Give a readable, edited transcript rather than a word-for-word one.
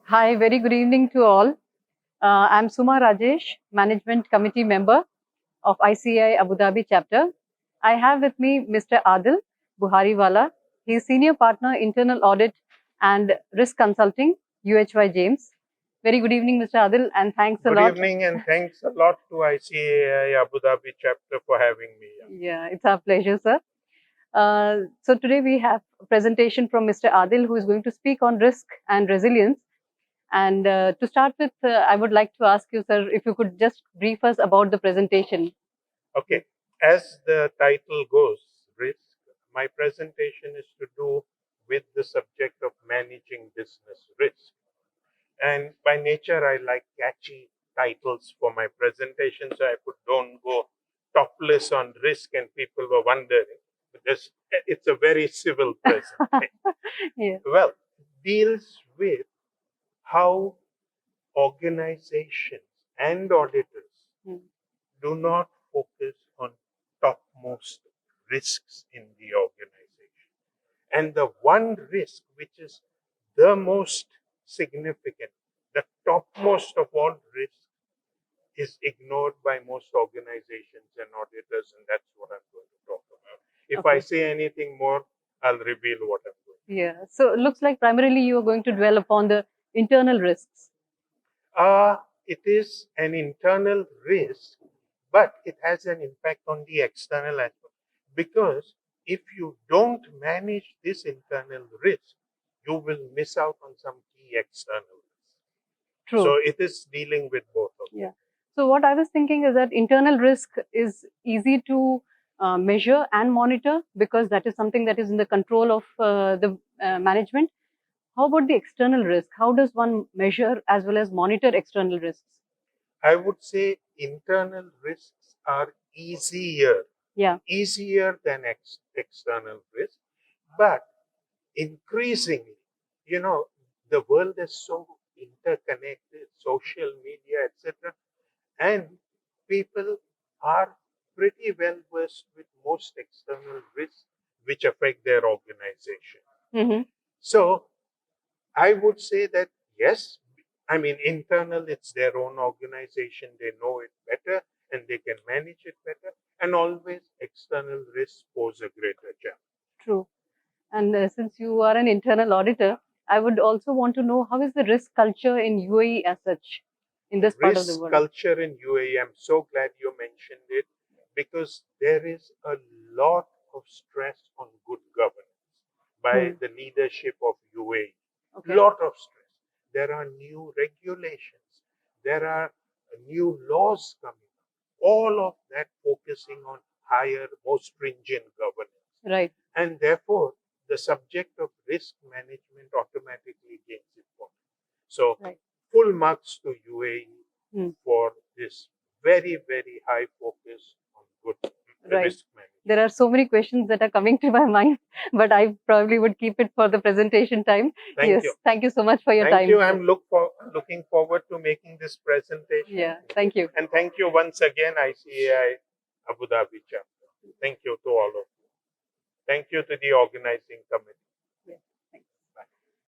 Hi, very good evening to all. I'm Suma Rajesh, Management Committee Member of Icai Abu Dhabi Chapter. I have with me Mr. Adil Buhariwalla. He is Senior Partner, Internal Audit and Risk Consulting, UHY James. Very good evening, Mr. Adil, and thanks a Good lot. evening, and thanks a lot to ICAI Abu Dhabi chapter for having me. Yeah, it's our pleasure, sir. So today we have a presentation from Mr. Adil, who is going to speak on risk and resilience. And to start with, I would like to ask you, sir, if you could just brief us about the presentation. Okay, as the title goes, risk, my presentation is to do with the subject of managing business risk. And by nature, I like catchy titles for my presentation, so I put Don't Go Topless on Risk, and people were wondering, because it's a very civil presentation. Yeah. Well, deals with how organizations and auditors do not focus on topmost risks in the organization. And the one risk which is the most significant, the topmost of all risks, is ignored by most organizations and auditors, and that's what I'm going to talk about. If I say anything more, I'll reveal what I'm going to. Yeah. So it looks like primarily you are going to dwell upon the internal risks. It is an internal risk, but it has an impact on the external aspect. Because if you don't manage this internal risk, you will miss out on some key external risks. True. So it is dealing with both of them. Yeah. So what I was thinking is that internal risk is easy to measure and monitor because that is something that is in the control of the management. How about the external risk? How does one measure as well as monitor external risks? I would say internal risks are easier. Yeah. Easier than external risk, but increasingly, the world is so interconnected, social media, etc., and people are pretty well versed with most external risks which affect their organization. Mm-hmm. So I would say that yes, I mean, internal, it's their own organization, they know it better and they can manage it better, and always external risks pose a greater challenge. True. And since you are an internal auditor, I would also want to know how is the risk culture in UAE as such in this part of the Risk world? culture in UAE, I'm so glad you mentioned it, because there is a lot of stress on good governance by the leadership of UAE. Okay. Lot of stress. There are new regulations. There are new laws coming up. All of that focusing on higher, more stringent governance. Right. And therefore, the subject of risk management automatically gains importance. So, full marks to UAE for this very, very high focus on good risk management. There are so many questions that are coming to my mind, but I probably would keep it for the presentation time. Thank you. Thank you so much for your time. Thank you. I'm looking forward to making this presentation. Yeah, thank you. And thank you once again, ICAI Abu Dhabi Chapter. Thank you to all of you. Thank you to the organizing committee.